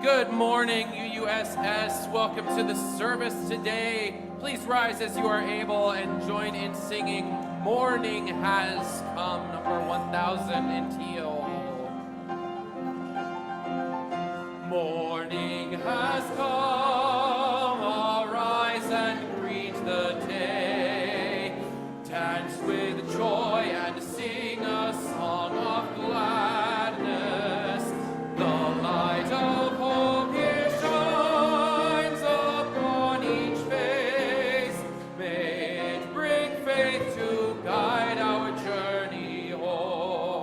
Good morning, UUSS. Welcome to the service today. Please rise as you are able and join in singing Morning Has Come, number 1000 in teal. Morning has come, arise and greet the day. Dance with joy and sing a song of gladness. The light of hope here shines upon each face. May it bring faith to guide our journey home.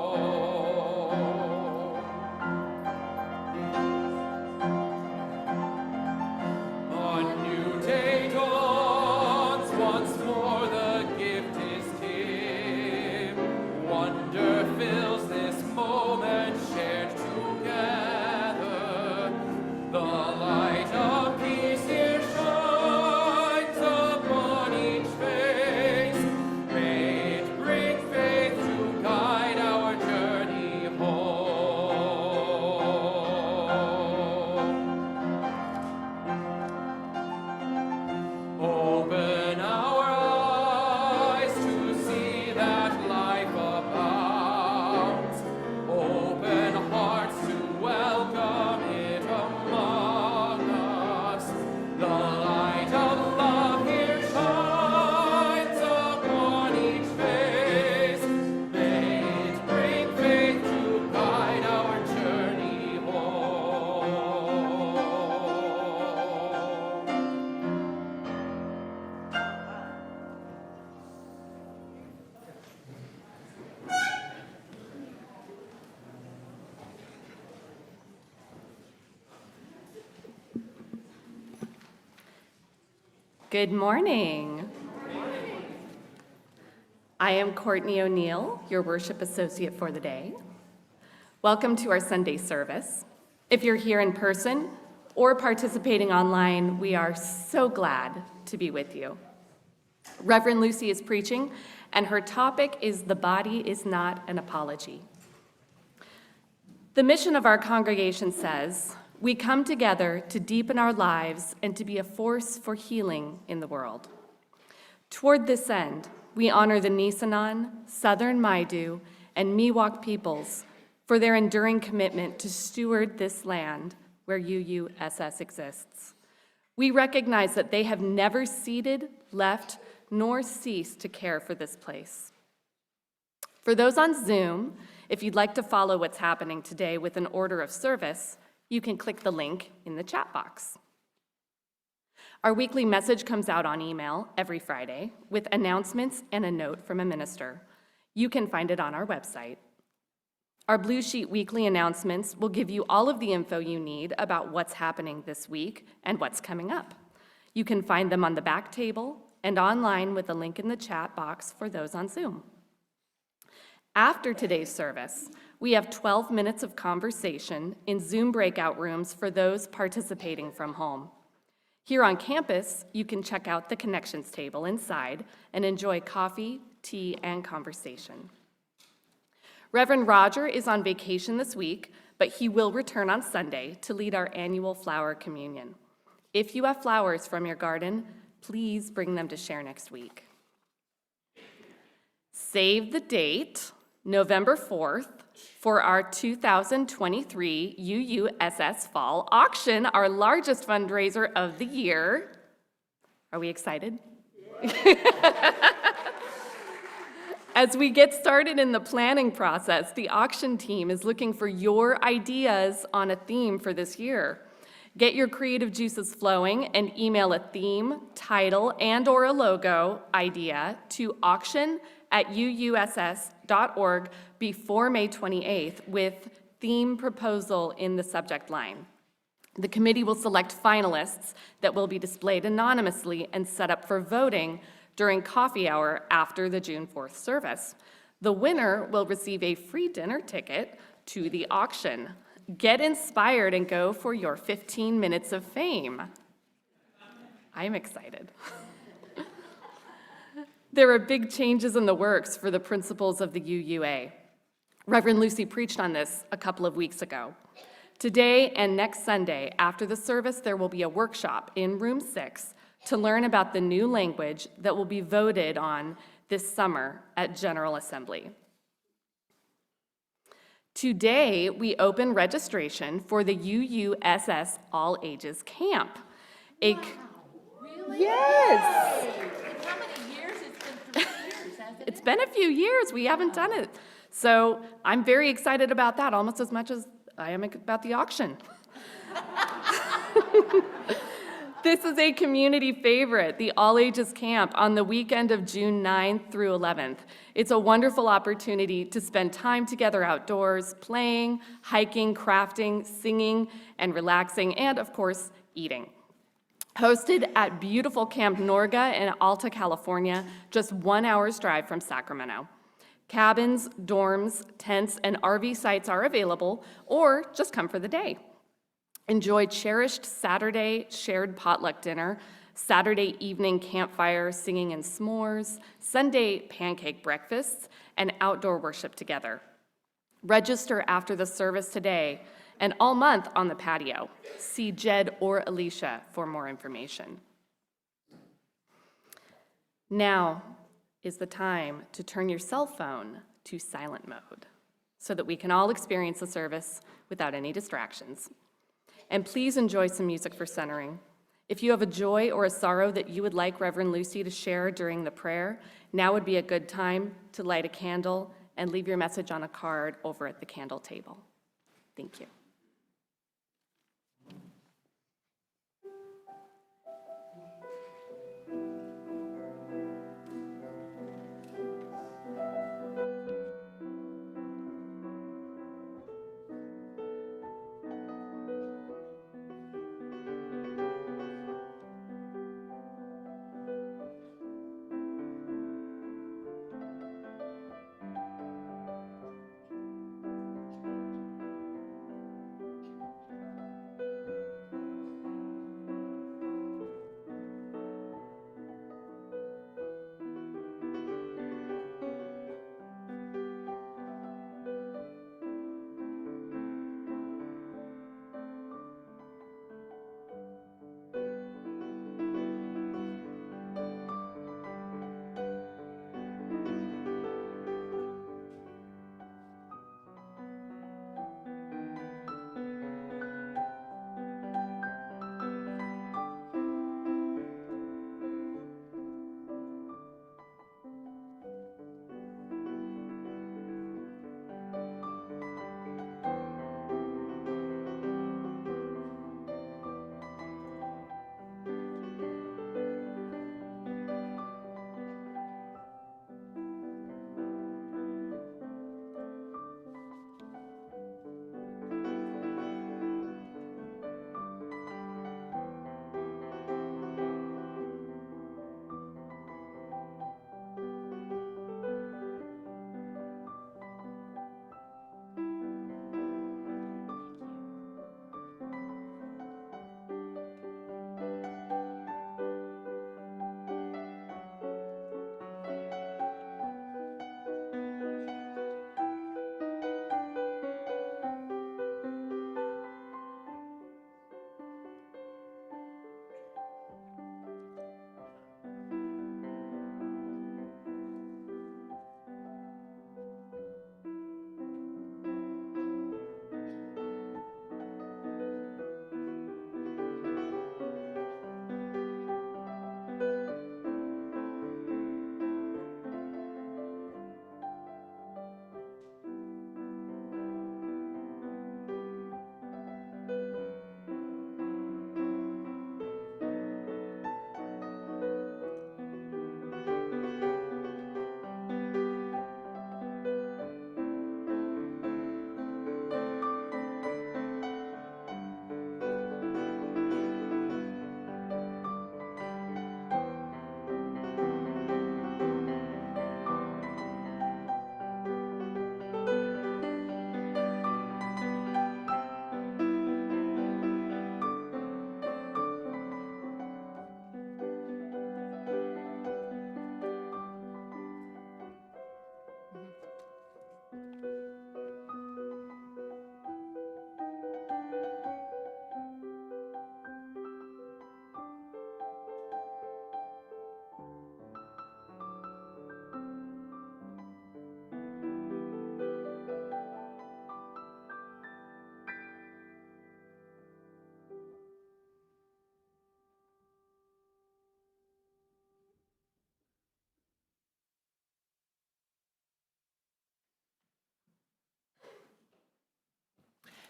A new day dawns, once more the gift is dim. Wonder fills this moment shared together. The light of peace here shines upon each face. May it bring faith to guide our journey home. Open our eyes to see that life abounds. Open hearts to welcome it among us. The light of love here shines upon each face. May it bring faith to guide our journey home. Good morning. I am Courtney O'Neil, your Worship Associate for the day. Welcome to our Sunday service. If you're here in person or participating online, we are so glad to be with you. Reverend Lucy is preaching, and her topic is "The Body is Not an Apology." The mission of our congregation says, we come together to deepen our lives and to be a force for healing in the world. Toward this end, we honor the Nisenan, Southern Maidu, and Miwok peoples for their enduring commitment to steward this land where UUSS exists. We recognize that they have never ceded, left, nor ceased to care for this place. For those on Zoom, if you'd like to follow what's happening today with an order of service, you can click the link in the chat box. Our weekly message comes out on email every Friday with announcements and a note from a minister. You can find it on our website. Our Blue Sheet weekly announcements will give you all of the info you need about what's happening this week and what's coming up. You can find them on the back table and online with a link in the chat box for those on Zoom. After today's service, we have 12 minutes of conversation in Zoom breakout rooms for those participating from home. Here on campus, you can check out the connections table inside and enjoy coffee, tea, and conversation. Reverend Roger is on vacation this week, but he will return on Sunday to lead our annual flower communion. If you have flowers from your garden, please bring them to share next week. Save the date, November 4th, for our 2023 UUSS Fall Auction, our largest fundraiser of the year. Are we excited? As we get started in the planning process, the auction team is looking for your ideas on a theme for this year. Get your creative juices flowing and email a theme, title, and/or a logo idea to auction@uuss.org before May 28th with theme proposal in the subject line. The committee will select finalists that will be displayed anonymously and set up for voting during coffee hour after the June 4th service. The winner will receive a free dinner ticket to the auction. Get inspired and go for your 15 minutes of fame. I'm excited. There are big changes in the works for the principles of the UUA. Reverend Lucy preached on this a couple of weeks ago. Today and next Sunday, after the service, there will be a workshop in room 6 to learn about the new language that will be voted on this summer at General Assembly. Today, we open registration for the UUSS All Ages Camp. Really? Yes! And how many years? It's been 3 years, hasn't it? It's been a few years. We haven't done it. So I'm very excited about that, almost as much as I am about the auction. This is a community favorite, the All Ages Camp, on the weekend of June 9th through 11th. It's a wonderful opportunity to spend time together outdoors, playing, hiking, crafting, singing, and relaxing, and of course, eating. Hosted at beautiful Camp Norga in Alta, California, just 1 hour's drive from Sacramento. Cabins, dorms, tents, and RV sites are available, or just come for the day. Enjoy cherished Saturday shared potluck dinner, Saturday evening campfire singing and s'mores, Sunday pancake breakfasts, and outdoor worship together. Register after the service today and all month on the patio. See Jed or Alicia for more information. Now is the time to turn your cell phone to silent mode so that we can all experience the service without any distractions. And please enjoy some music for centering. If you have a joy or a sorrow that you would like Reverend Lucy to share during the prayer, now would be a good time to light a candle and leave your message on a card over at the candle table. Thank you.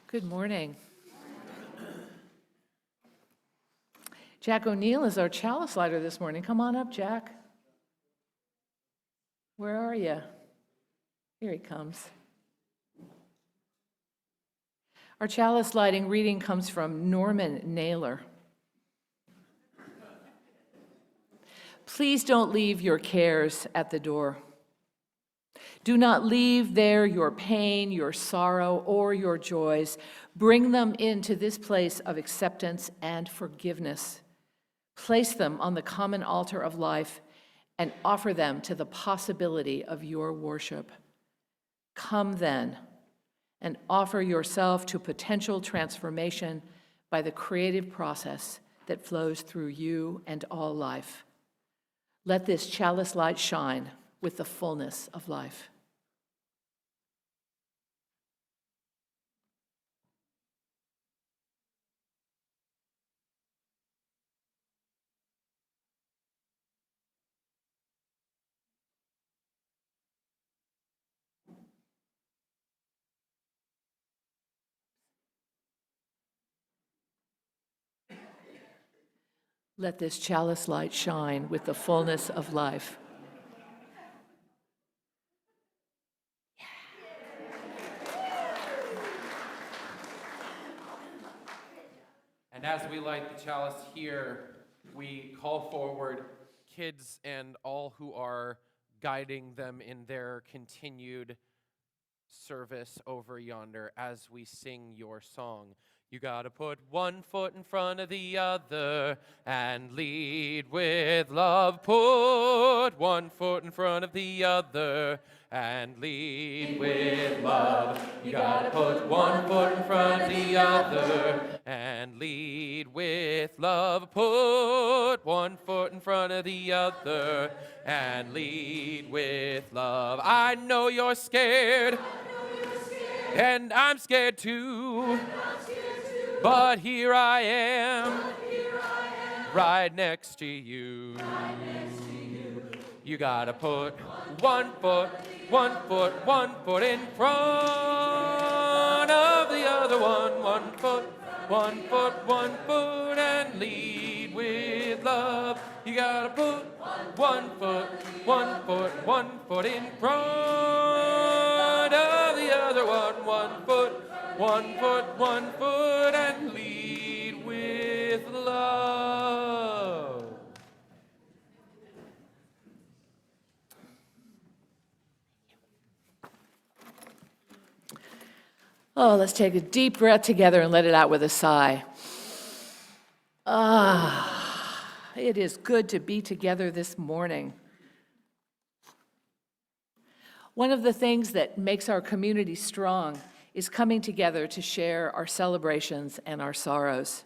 Good morning. Jack O'Neil is our chalice lighter this morning. Come on up, Jack. Where are you? Here he comes. Our chalice lighting reading comes from Norman Naylor. Please don't leave your cares at the door. Do not leave there your pain, your sorrow, or your joys. Bring them into this place of acceptance and forgiveness. Place them on the common altar of life and offer them to the possibility of your worship. Come then and offer yourself to potential transformation by the creative process that flows through you and all life. Let this chalice light shine with the fullness of life. Let this chalice light shine with the fullness of life. And as we light the chalice here, we call forward kids and all who are guiding them in their continued service over yonder as we sing your song. You gotta put one foot in front of the other and lead with love. Put one foot in front of the other and lead with love. You gotta put one foot in front of the other and lead with love. Put one foot in front of the other and lead with love. I know you're scared, and I'm scared too. But here I am, right next to you. You gotta put one foot in front of the other one. One foot, and lead with love. You gotta put one foot in front of the other one. One foot, and lead with love. Oh, let's take a deep breath together and let it out with a sigh. It is good to be together this morning. One of the things that makes our community strong is coming together to share our celebrations and our sorrows.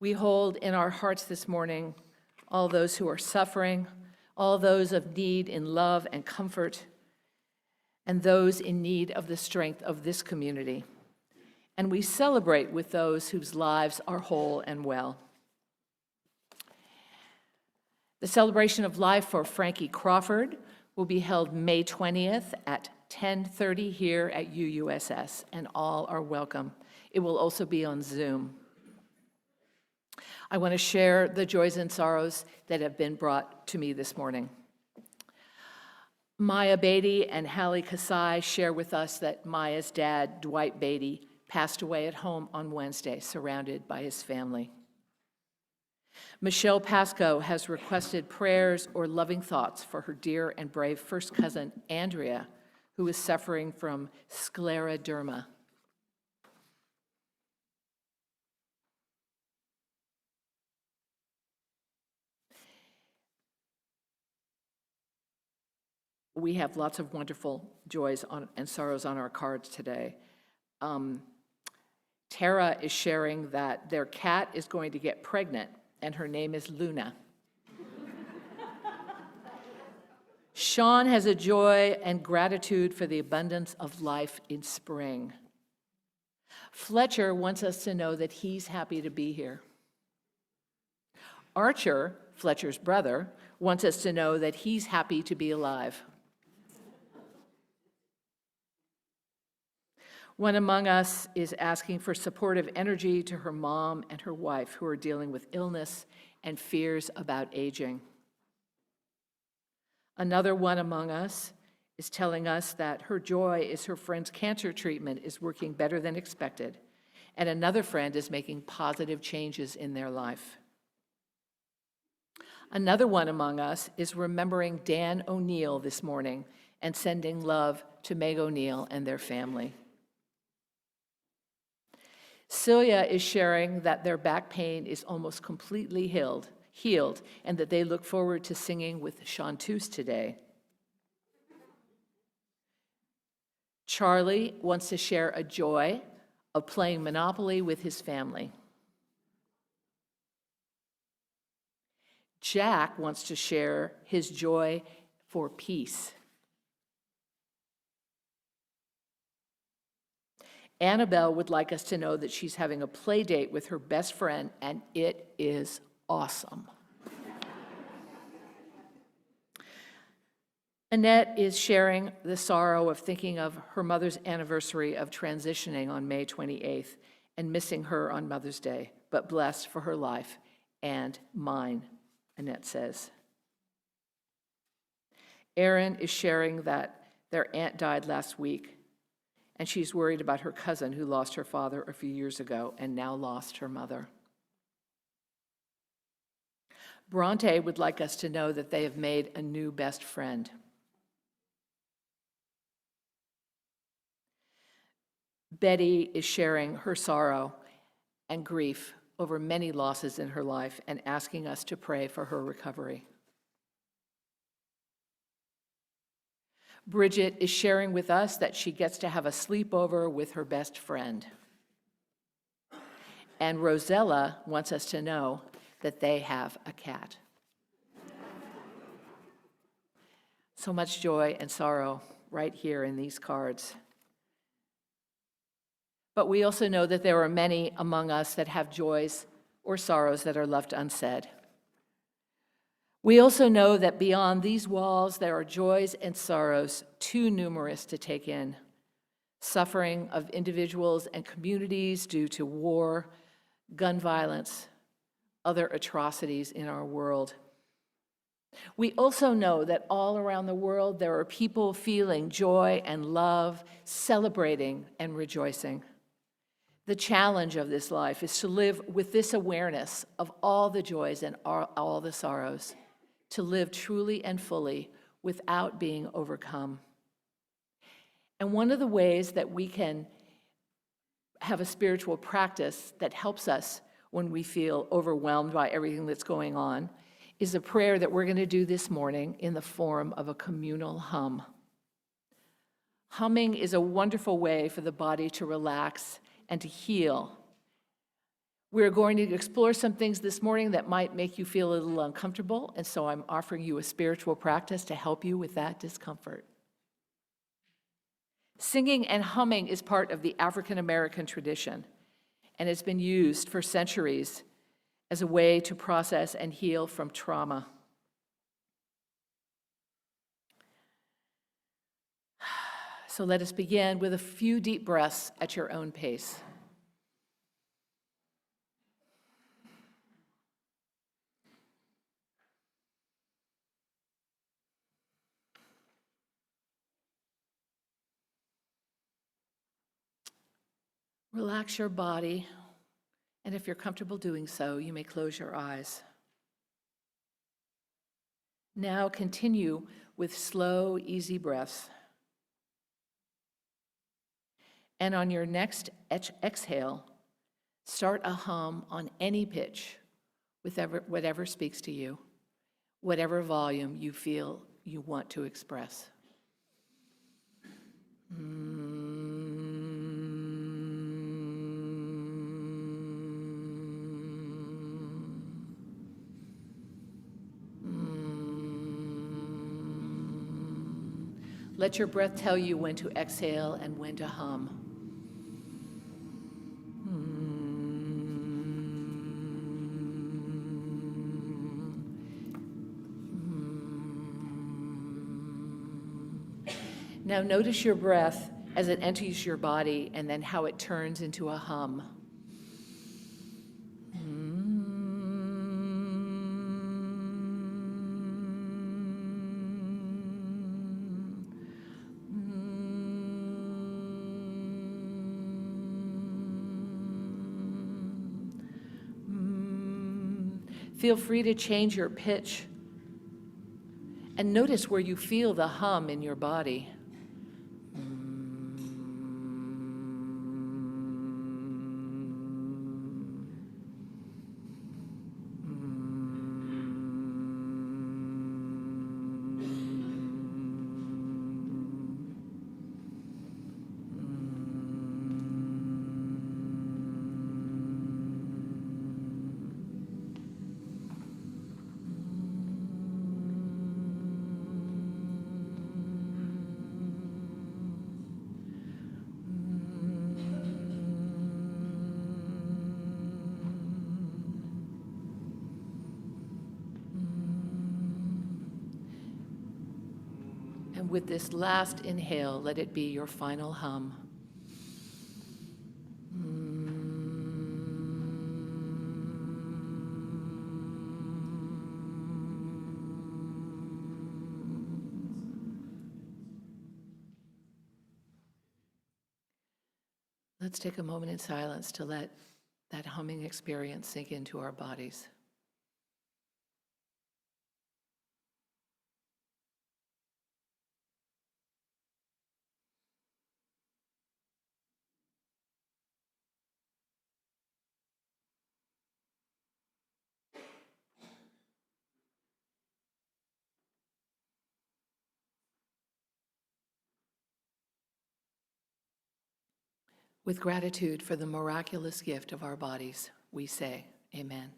We hold in our hearts this morning all those who are suffering, all those of need in love and comfort, and those in need of the strength of this community. And we celebrate with those whose lives are whole and well. The celebration of life for Frankie Crawford will be held May 20th at 10:30 here at UUSS, and all are welcome. It will also be on Zoom. I want to share the joys and sorrows that have been brought to me this morning. Maya Beatty and Hallie Kasai share with us that Maya's dad, Dwight Beatty, passed away at home on Wednesday, surrounded by his family. Michelle Pascoe has requested prayers or loving thoughts for her dear and brave first cousin, Andrea, who is suffering from scleroderma. We have lots of wonderful joys and sorrows on our cards today. Tara is sharing that their cat is going to get pregnant, and her name is Luna. Sean has a joy and gratitude for the abundance of life in spring. Fletcher wants us to know that he's happy to be here. Archer, Fletcher's brother, wants us to know that he's happy to be alive. One among us is asking for supportive energy to her mom and her wife who are dealing with illness and fears about aging. Another one among us is telling us that her joy is her friend's cancer treatment is working better than expected, and another friend is making positive changes in their life. Another one among us is remembering Dan O'Neil this morning and sending love to Meg O'Neil and their family. Celia is sharing that their back pain is almost completely healed, and that they look forward to singing with Chanteuse today. Charlie wants to share a joy of playing Monopoly with his family. Jack wants to share his joy for peace. Annabelle would like us to know that she's having a play date with her best friend, and it is awesome. Annette is sharing the sorrow of thinking of her mother's anniversary of transitioning on May 28th and missing her on Mother's Day, but blessed for her life and mine, Annette says. Erin is sharing that their aunt died last week, and she's worried about her cousin who lost her father a few years ago and now lost her mother. Bronte would like us to know that they have made a new best friend. Betty is sharing her sorrow and grief over many losses in her life and asking us to pray for her recovery. Bridget is sharing with us that she gets to have a sleepover with her best friend. And Rosella wants us to know that they have a cat. So much joy and sorrow right here in these cards. But we also know that there are many among us that have joys or sorrows that are left unsaid. We also know that beyond these walls, there are joys and sorrows too numerous to take in. Suffering of individuals and communities due to war, gun violence, other atrocities in our world. We also know that all around the world, there are people feeling joy and love, celebrating and rejoicing. The challenge of this life is to live with this awareness of all the joys and all the sorrows, to live truly and fully without being overcome. And one of the ways that we can have a spiritual practice that helps us when we feel overwhelmed by everything that's going on is a prayer that we're going to do this morning in the form of a communal hum. Humming is a wonderful way for the body to relax and to heal. We're going to explore some things this morning that might make you feel a little uncomfortable, and so I'm offering you a spiritual practice to help you with that discomfort. Singing and humming is part of the African American tradition, and it's been used for centuries as a way to process and heal from trauma. So let us begin with a few deep breaths at your own pace. Relax your body, and if you're comfortable doing so, you may close your eyes. Now continue with slow, easy breaths. And on your next exhale, start a hum on any pitch, with whatever speaks to you, whatever volume you feel you want to express. Let your breath tell you when to exhale and when to hum. Now notice your breath as it enters your body and then how it turns into a hum. Feel free to change your pitch and notice where you feel the hum in your body. And with this last inhale, let it be your final hum. Let's take a moment in silence to let that humming experience sink into our bodies. With gratitude for the miraculous gift of our bodies, we say, Amen.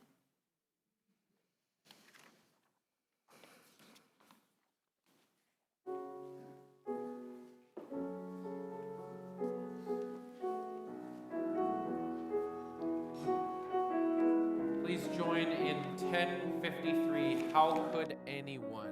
Please join in 1053, How Could Anyone?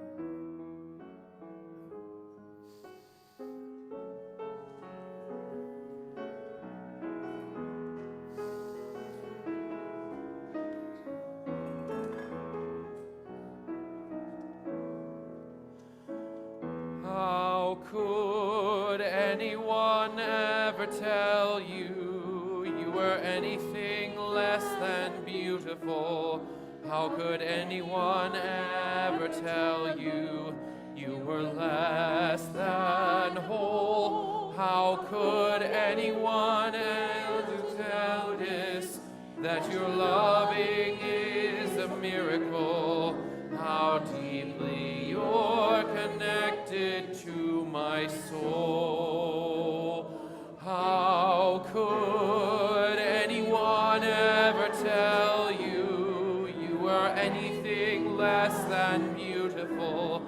How could anyone ever tell you you were anything less than beautiful? How could anyone ever tell you you were less than whole? How could anyone ever notice that your loving is a miracle? How deeply you're connected to my soul. How could anyone ever tell you you were anything less than beautiful?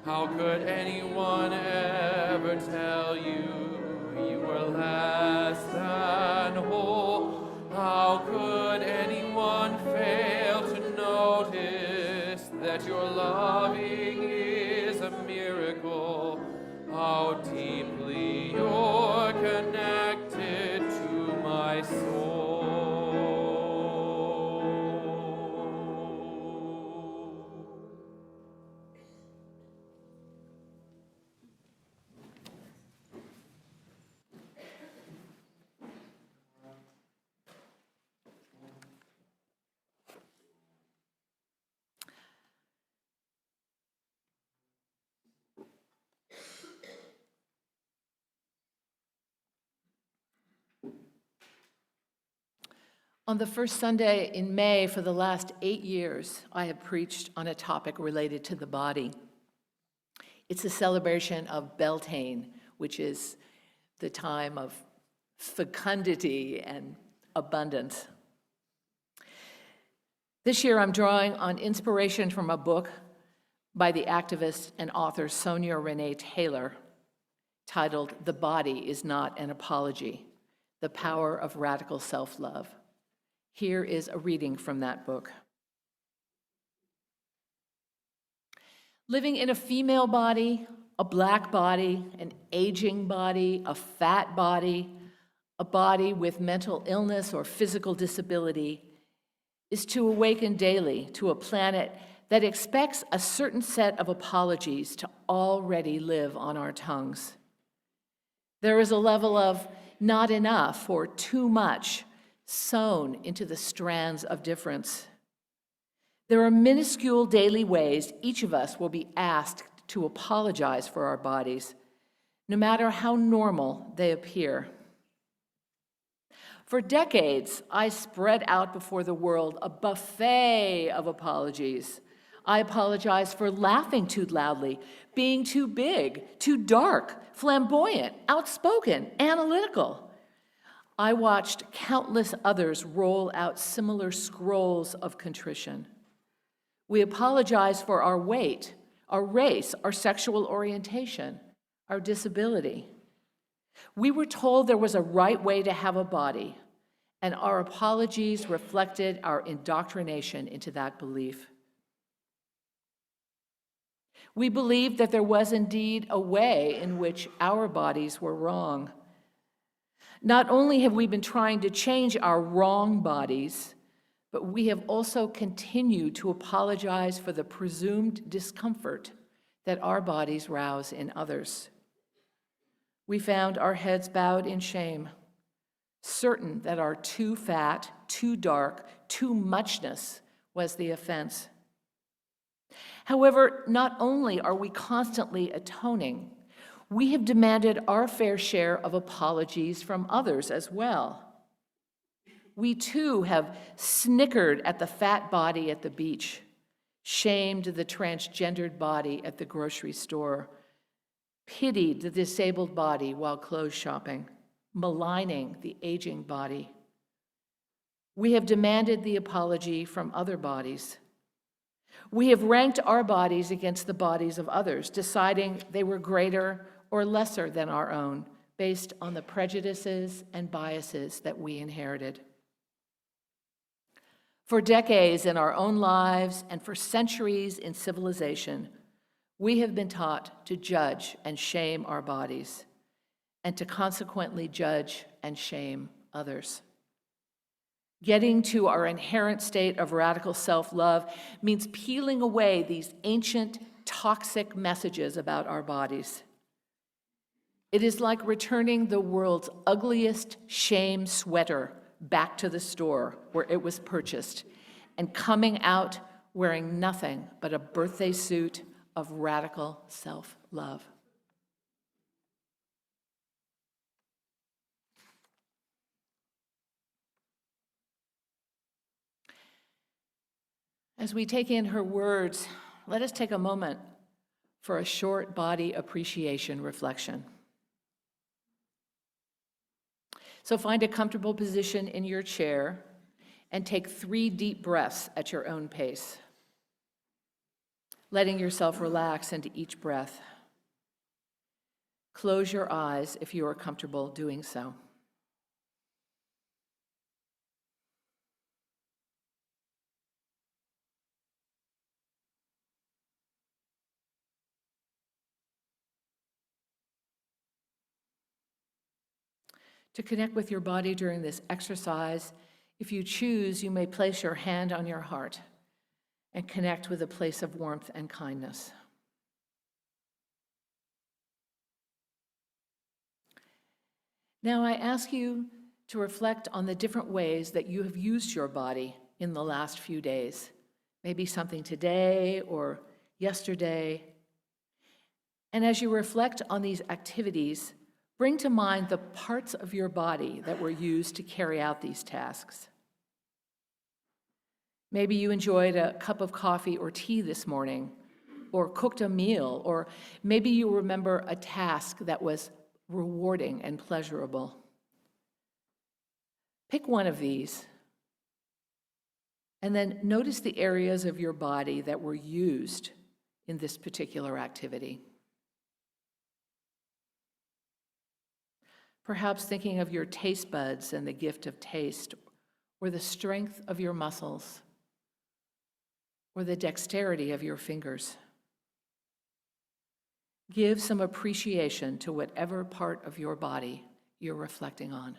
How could anyone ever tell you you were less than whole? How could anyone fail to notice that your loving is a miracle? How deeply you're connected to my soul. On the first Sunday in May for the last 8 years, I have preached on a topic related to the body. It's a celebration of Beltane, which is the time of fecundity and abundance. This year, I'm drawing on inspiration from a book by the activist and author Sonya Renee Taylor titled "The Body is Not an Apology: The Power of Radical Self-Love." Here is a reading from that book. Living in a female body, a black body, an aging body, a fat body, a body with mental illness or physical disability, is to awaken daily to a planet that expects a certain set of apologies to already live on our tongues. There is a level of not enough or too much sewn into the strands of difference. There are minuscule daily ways each of us will be asked to apologize for our bodies, no matter how normal they appear. For decades, I spread out before the world a buffet of apologies. I apologize for laughing too loudly, being too big, too dark, flamboyant, outspoken, analytical. I watched countless others roll out similar scrolls of contrition. We apologize for our weight, our race, our sexual orientation, our disability. We were told there was a right way to have a body, and our apologies reflected our indoctrination into that belief. We believed that there was indeed a way in which our bodies were wrong. Not only have we been trying to change our wrong bodies, but we have also continued to apologize for the presumed discomfort that our bodies rouse in others. We found our heads bowed in shame, certain that our too fat, too dark, too muchness was the offense. However, not only are we constantly atoning, we have demanded our fair share of apologies from others as well. We too have snickered at the fat body at the beach, shamed the transgendered body at the grocery store, pitied the disabled body while clothes shopping, maligning the aging body. We have demanded the apology from other bodies. We have ranked our bodies against the bodies of others, deciding they were greater or lesser than our own, based on the prejudices and biases that we inherited. For decades in our own lives and for centuries in civilization, we have been taught to judge and shame our bodies, and to consequently judge and shame others. Getting to our inherent state of radical self-love means peeling away these ancient, toxic messages about our bodies. It is like returning the world's ugliest shame sweater back to the store where it was purchased and coming out wearing nothing but a birthday suit of radical self-love. As we take in her words, let us take a moment for a short body appreciation reflection. So find a comfortable position in your chair and take 3 deep breaths at your own pace, letting yourself relax into each breath. Close your eyes if you are comfortable doing so. To connect with your body during this exercise, if you choose, you may place your hand on your heart and connect with a place of warmth and kindness. Now I ask you to reflect on the different ways that you have used your body in the last few days. Maybe something today or yesterday. And as you reflect on these activities, bring to mind the parts of your body that were used to carry out these tasks. Maybe you enjoyed a cup of coffee or tea this morning, or cooked a meal, or maybe you remember a task that was rewarding and pleasurable. Pick one of these, and then notice the areas of your body that were used in this particular activity. Perhaps thinking of your taste buds and the gift of taste, or the strength of your muscles, or the dexterity of your fingers. Give some appreciation to whatever part of your body you're reflecting on.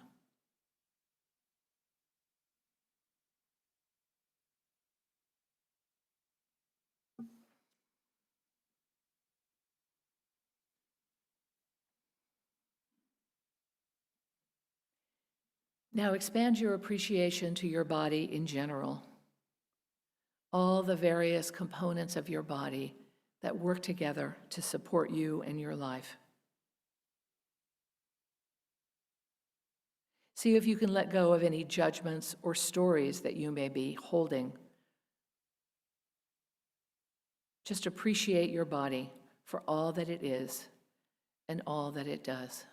Now expand your appreciation to your body in general. All the various components of your body that work together to support you and your life. See if you can let go of any judgments or stories that you may be holding. Just appreciate your body for all that it is and all that it does.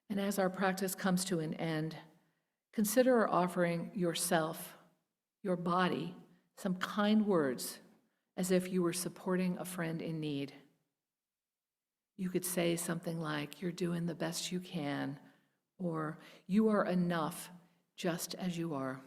And as our practice comes to an end, consider offering yourself, your body, some kind words as if you were supporting a friend in need. You could say something like, "You're doing the best you can," or "You are enough just as you are."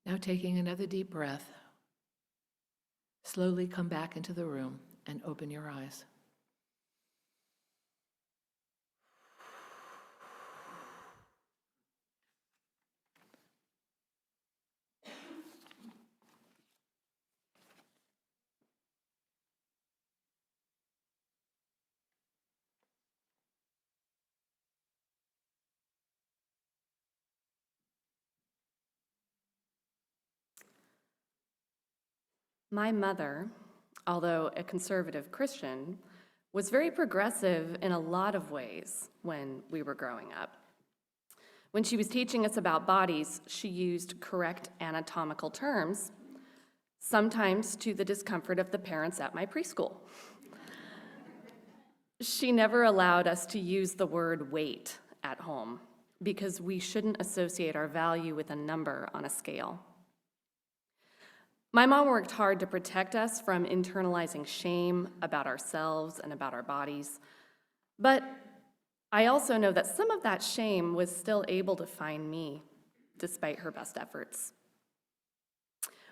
Now taking another deep breath, slowly come back into the room and open your eyes. My mother, although a conservative Christian, was very progressive in a lot of ways when we were growing up. When she was teaching us about bodies, she used correct anatomical terms, sometimes to the discomfort of the parents at my preschool. She never allowed us to use the word weight at home because we shouldn't associate our value with a number on a scale. My mom worked hard to protect us from internalizing shame about ourselves and about our bodies, but I also know that some of that shame was still able to find me, despite her best efforts.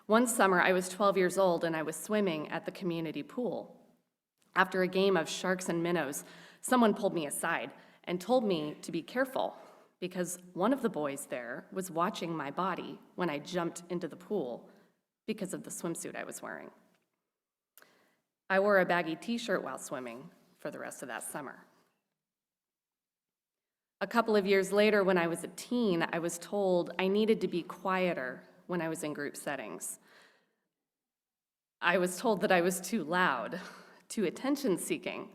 One summer, I was 12 years old and I was swimming at the community pool. After a game of sharks and minnows, someone pulled me aside and told me to be careful because one of the boys there was watching my body when I jumped into the pool because of the swimsuit I was wearing. I wore a baggy t-shirt while swimming for the rest of that summer. A couple of years later, when I was a teen, I was told I needed to be quieter when I was in group settings. I was told that I was too loud, too attention-seeking,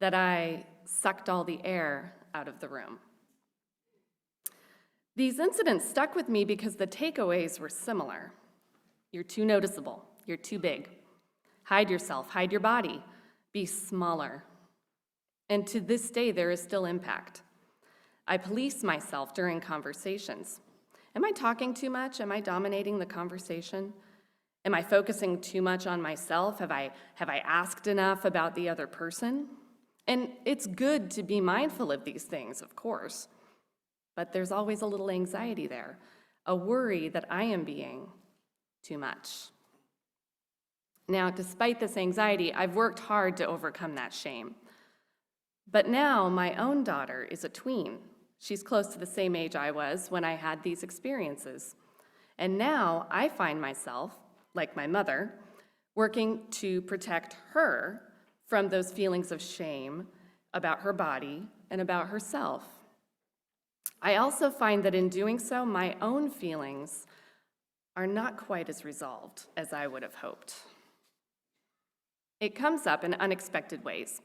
that I sucked all the air out of the room. These incidents stuck with me because the takeaways were similar. You're too noticeable. You're too big. Hide yourself. Hide your body. Be smaller. And to this day, there is still impact. I police myself during conversations. Am I talking too much? Am I dominating the conversation? Am I focusing too much on myself? Have I asked enough about the other person? And it's good to be mindful of these things, of course. But there's always a little anxiety there, a worry that I am being too much. Now, despite this anxiety, I've worked hard to overcome that shame. But now my own daughter is a tween. She's close to the same age I was when I had these experiences. And now I find myself, like my mother, working to protect her from those feelings of shame about her body and about herself. I also find that in doing so, my own feelings are not quite as resolved as I would have hoped. It comes up in unexpected ways.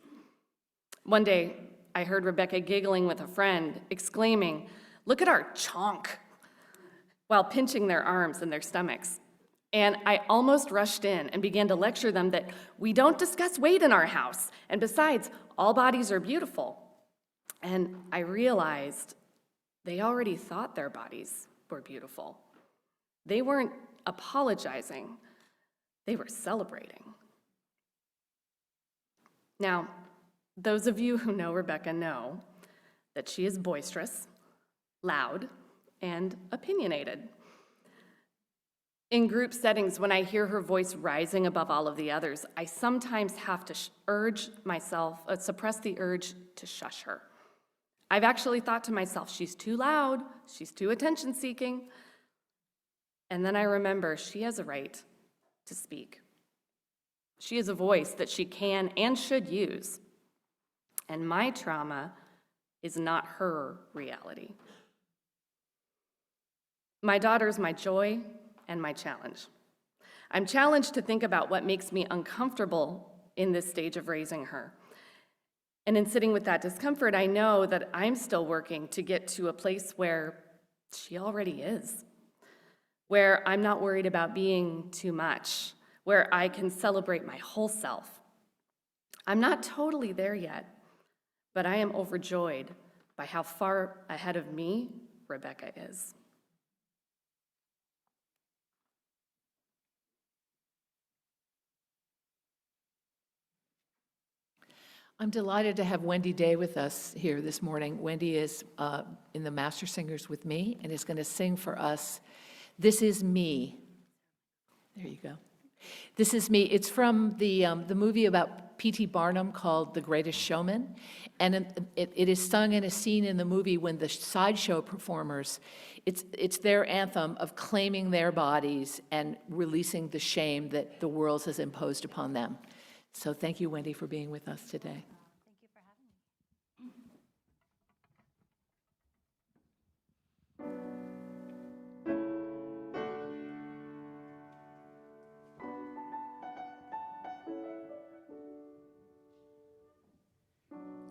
One day, I heard Rebecca giggling with a friend, exclaiming, "Look at our chonk," while pinching their arms and their stomachs. And I almost rushed in and began to lecture them that we don't discuss weight in our house, and besides, all bodies are beautiful. And I realized they already thought their bodies were beautiful. They weren't apologizing, they were celebrating. Now, those of you who know Rebecca know that she is boisterous, loud, and opinionated. In group settings, when I hear her voice rising above all of the others, I sometimes have to suppress the urge to shush her. I've actually thought to myself, she's too loud, she's too attention-seeking. And then I remember she has a right to speak. She has a voice that she can and should use. And my trauma is not her reality. My daughter's my joy and my challenge. I'm challenged to think about what makes me uncomfortable in this stage of raising her. And in sitting with that discomfort, I know that I'm still working to get to a place where she already is, where I'm not worried about being too much, where I can celebrate my whole self. I'm not totally there yet, but I am overjoyed by how far ahead of me Rebecca is. I'm delighted to have Wendy Day with us here this morning. Wendy is in the Master Singers with me and is going to sing for us, "This Is Me." There you go. "This Is Me." It's from the movie about P.T. Barnum called The Greatest Showman, and it is sung in a scene in the movie when the sideshow performers, it's their anthem of claiming their bodies and releasing the shame that the world has imposed upon them. So thank you, Wendy, for being with us today. Thank you for having me.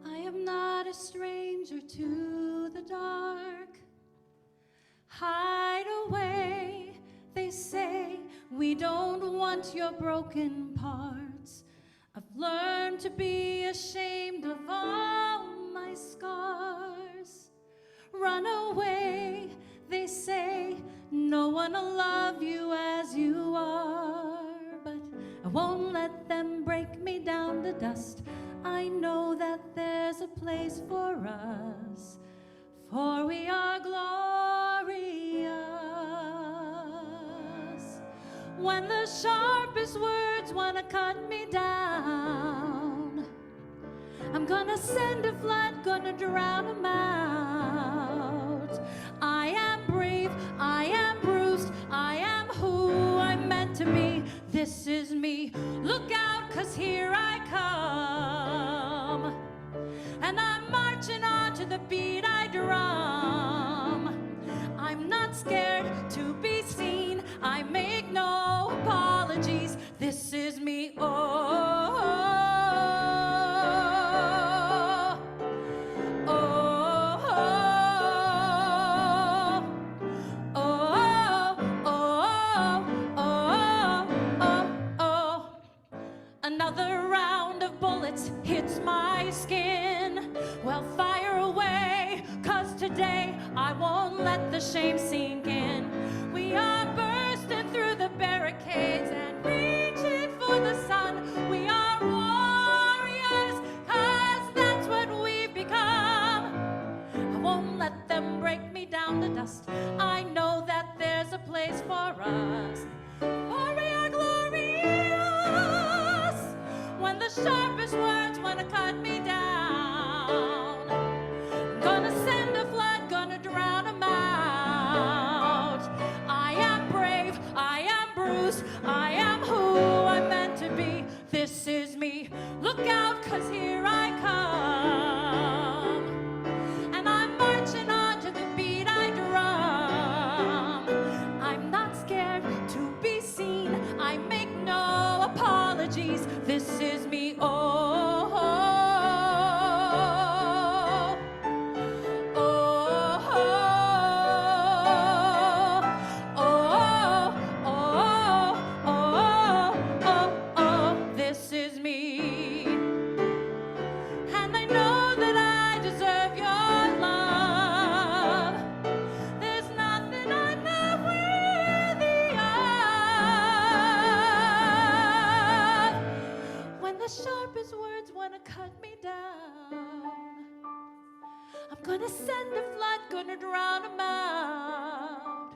I am not a stranger to the dark. Hide away, they say, we don't want your broken parts. I've learned to be ashamed of all my scars. Run away, they say, no one will love you as you are. But I won't let them break me down to dust. I know that there's a place for us, for we are glorious. When the sharpest words want to cut me down, I'm gonna send a flood, gonna drown them out. I am brave, I am bruised, I am who I'm meant to be. This is me, look out, 'cause here I come. And I'm marching on to the beat I drum. I'm not scared to be seen, I make no apologies. This is me, oh, oh, oh, oh, oh. Another round of bullets hits my skin. Well, fire away, 'cause today I won't let the shame sink in. We are bursting through the barricades and reaching for the sun. We are warriors, 'cause that's what we've become. I won't let them break me down to dust. I know that there's a place for us, for we are glorious. When the sharpest words want to cut me down, I'm gonna send a flood, gonna drown them out. I am brave, I am bruised, I am who I'm meant to be. This is me, look out, 'cause here I come. And I'm marching on to the beat I drum. I'm not scared to be seen, I make no apologies. This is me, oh, oh, the sharpest words wanna cut me down. I'm gonna send a flood, gonna drown 'em out.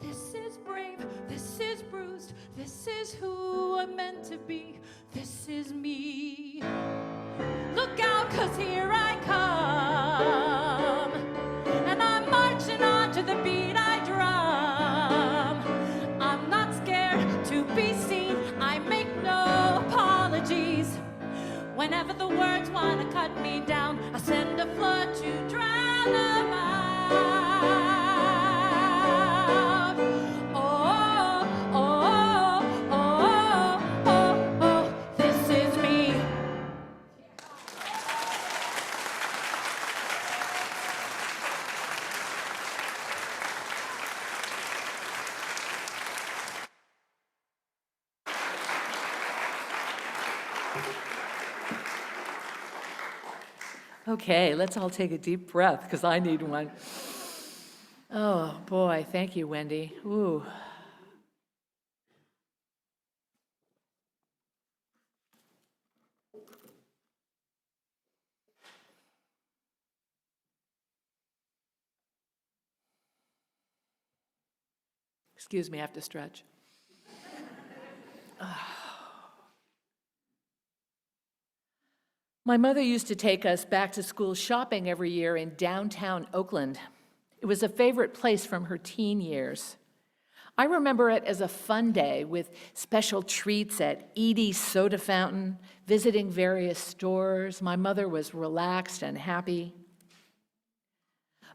This is brave, this is bruised, this is who I'm meant to be, this is me. Look out, 'cause here I come, and I'm marching on to the beat I drum. I'm not scared to be seen, I make no apologies. Whenever the words wanna cut me down, I send a flood to drown them out. Oh, oh, oh, oh, oh, this is me. Okay, let's all take a deep breath, because I need one. Oh, boy, thank you, Wendy. Ooh. Excuse me, I have to stretch. My mother used to take us back to school shopping every year in downtown Oakland. It was a favorite place from her teen years. I remember it as a fun day with special treats at Edie's Soda Fountain, visiting various stores. My mother was relaxed and happy.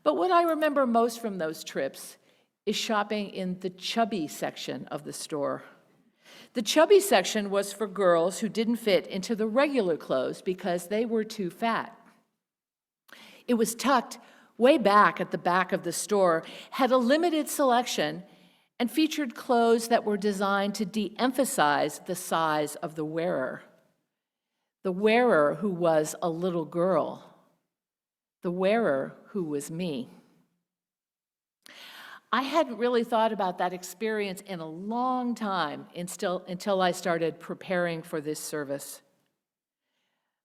But what I remember most from those trips is shopping in the chubby section of the store. The chubby section was for girls who didn't fit into the regular clothes because they were too fat. It was tucked way back at the back of the store, had a limited selection, and featured clothes that were designed to de-emphasize the size of the wearer who was a little girl, the wearer who was me. I hadn't really thought about that experience in a long time until I started preparing for this service.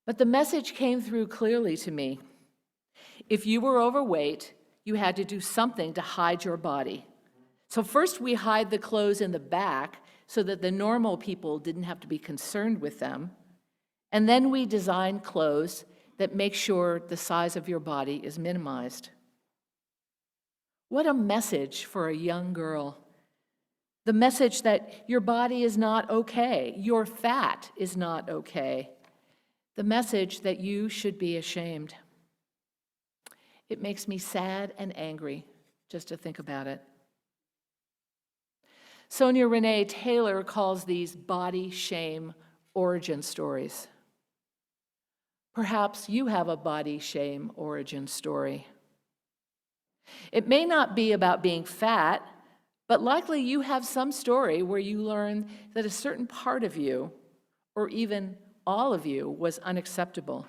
But the message came through clearly to me. If you were overweight, you had to do something to hide your body. So first we hide the clothes in the back so that the normal people didn't have to be concerned with them. And then we design clothes that make sure the size of your body is minimized. What a message for a young girl. The message that your body is not okay, your fat is not okay. The message that you should be ashamed. It makes me sad and angry just to think about it. Sonya Renee Taylor calls these body shame origin stories. Perhaps you have a body shame origin story. It may not be about being fat, but likely you have some story where you learn that a certain part of you, or even all of you, was unacceptable.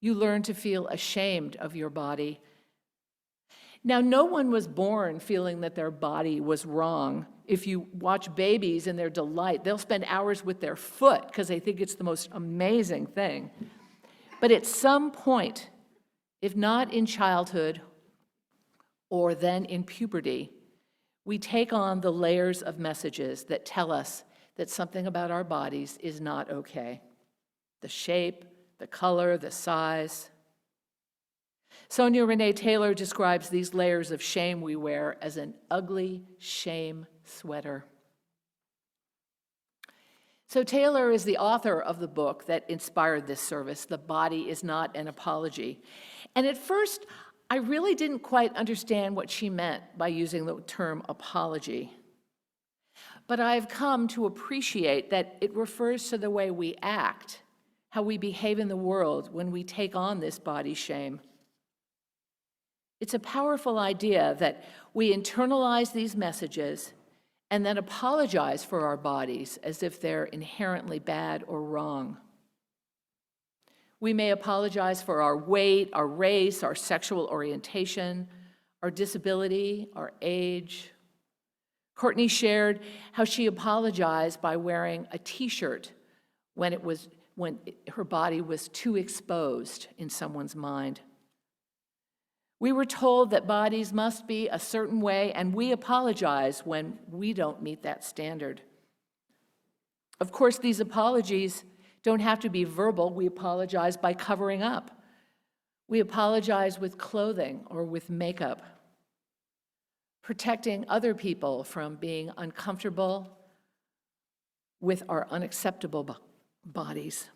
You learn to feel ashamed of your body. Now, no one was born feeling that their body was wrong. If you watch babies in their delight, they'll spend hours with their foot because they think it's the most amazing thing. But at some point, if not in childhood or then in puberty, we take on the layers of messages that tell us that something about our bodies is not okay. The shape, the color, the size. Sonya Renee Taylor describes these layers of shame we wear as an ugly shame sweater. So Taylor is the author of the book that inspired this service, The Body is Not an Apology. And at first, I really didn't quite understand what she meant by using the term apology. But I've come to appreciate that it refers to the way we act, how we behave in the world when we take on this body shame. It's a powerful idea that we internalize these messages and then apologize for our bodies as if they're inherently bad or wrong. We may apologize for our weight, our race, our sexual orientation, our disability, our age. Courtney shared how she apologized by wearing a t-shirt when her body was too exposed in someone's mind. We were told that bodies must be a certain way, and we apologize when we don't meet that standard. Of course, these apologies don't have to be verbal. We apologize by covering up. We apologize with clothing or with makeup, protecting other people from being uncomfortable with our unacceptable bodies.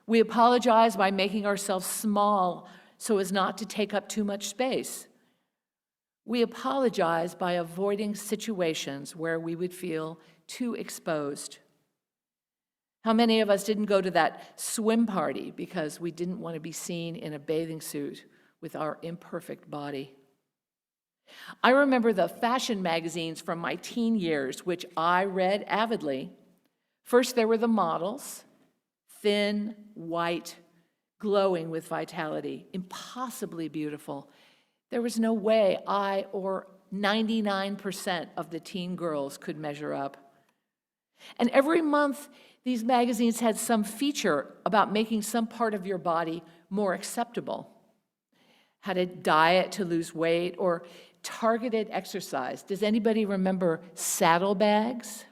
We apologize by making ourselves small so as not to take up too much space. We apologize by avoiding situations where we would feel too exposed. How many of us didn't go to that swim party because we didn't want to be seen in a bathing suit with our imperfect body? I remember the fashion magazines from my teen years, which I read avidly. First, there were the models, thin, white, glowing with vitality, impossibly beautiful. There was no way I or 99% of the teen girls could measure up. And every month, these magazines had some feature about making some part of your body more acceptable. How to diet to lose weight or targeted exercise. Does anybody remember saddlebags?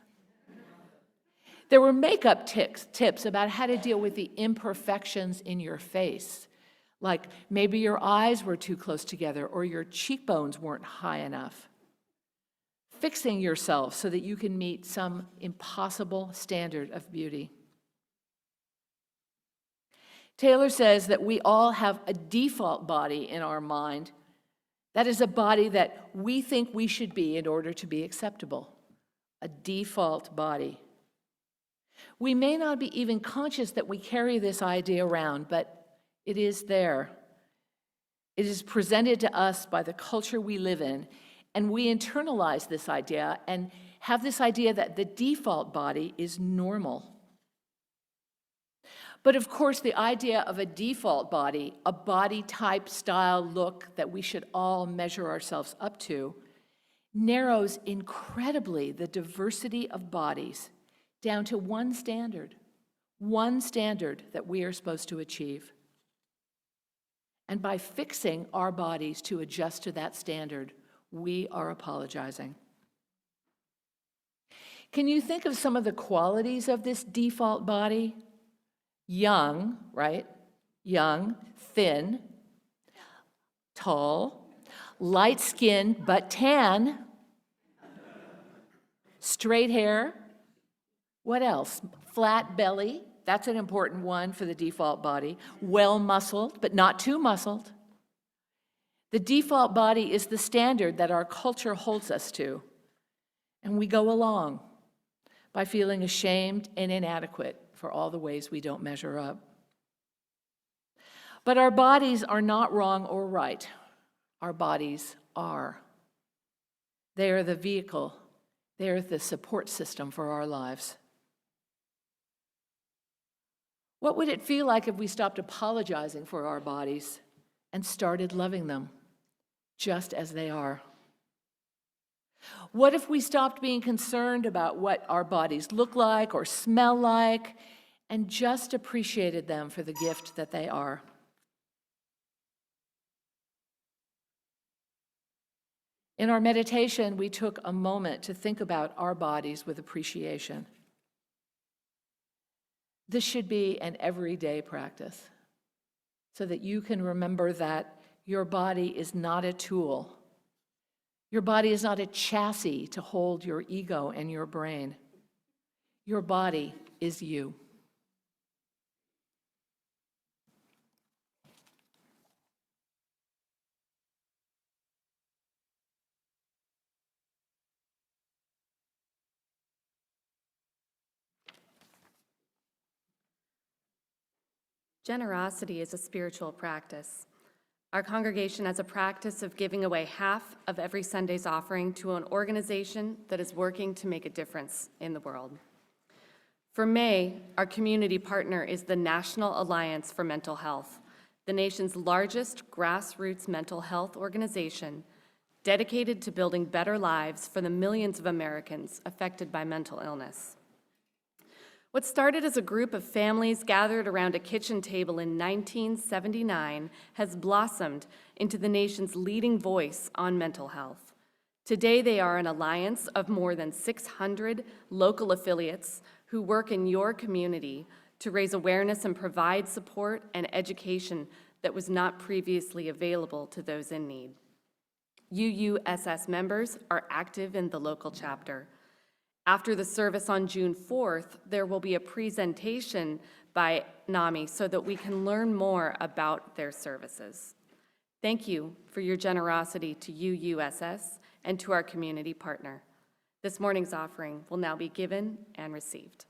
There were makeup tips about how to deal with the imperfections in your face, like maybe your eyes were too close together or your cheekbones weren't high enough. Fixing yourself so that you can meet some impossible standard of beauty. Taylor says that we all have a default body in our mind. That is a body that we think we should be in order to be acceptable. A default body. We may not be even conscious that we carry this idea around, but it is there. It is presented to us by the culture we live in, and we internalize this idea and have this idea that the default body is normal. But of course, the idea of a default body, a body type, style, look that we should all measure ourselves up to, narrows incredibly the diversity of bodies down to one standard that we are supposed to achieve. And by fixing our bodies to adjust to that standard, we are apologizing. Can you think of some of the qualities of this default body? Young, right? Young, thin, tall, light-skinned but tan, straight hair. What else? Flat belly. That's an important one for the default body. Well-muscled, but not too muscled. The default body is the standard that our culture holds us to, and we go along by feeling ashamed and inadequate for all the ways we don't measure up. But our bodies are not wrong or right. Our bodies are. They are the vehicle. They are the support system for our lives. What would it feel like if we stopped apologizing for our bodies and started loving them just as they are? What if we stopped being concerned about what our bodies look like or smell like and just appreciated them for the gift that they are? In our meditation, we took a moment to think about our bodies with appreciation. This should be an everyday practice so that you can remember that your body is not a tool. Your body is not a chassis to hold your ego and your brain. Your body is you. Generosity is a spiritual practice. Our congregation has a practice of giving away half of every Sunday's offering to an organization that is working to make a difference in the world. For May, our community partner is the National Alliance for Mental Health, the nation's largest grassroots mental health organization dedicated to building better lives for the millions of Americans affected by mental illness. What started as a group of families gathered around a kitchen table in 1979 has blossomed into the nation's leading voice on mental health. Today, they are an alliance of more than 600 local affiliates who work in your community to raise awareness and provide support and education that was not previously available to those in need. UUSS members are active in the local chapter. After the service on June 4th, there will be a presentation by NAMI so that we can learn more about their services. Thank you for your generosity to UUSS and to our community partner. This morning's offering will now be given and received.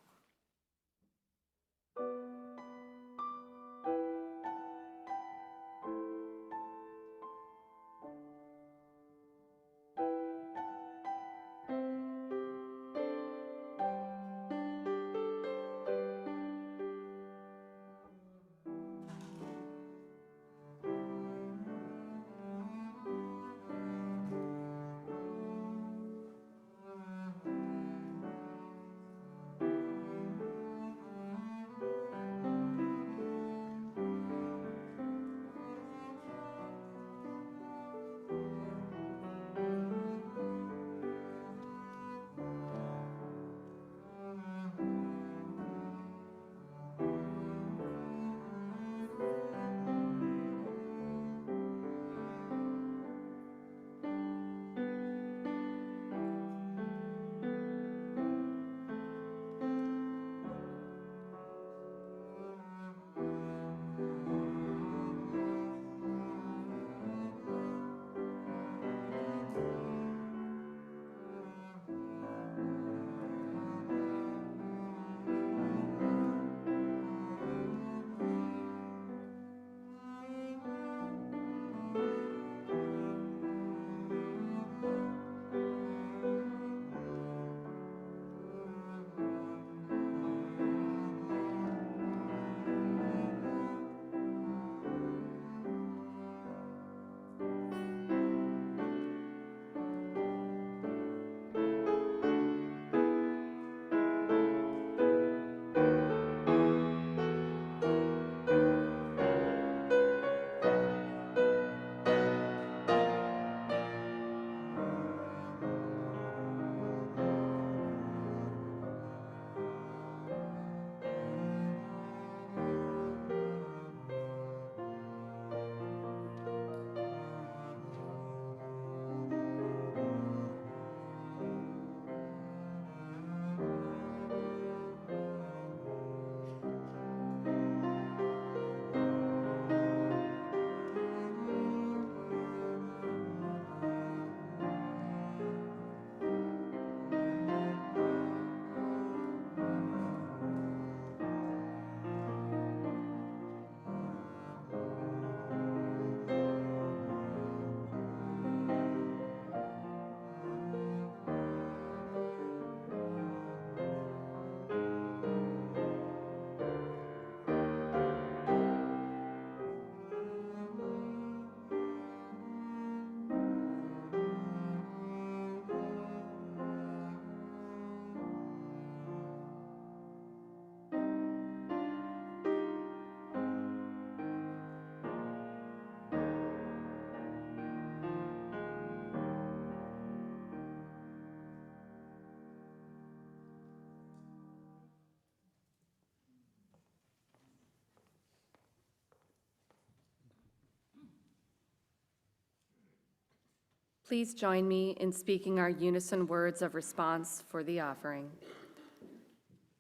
Please join me in speaking our unison words of response for the offering.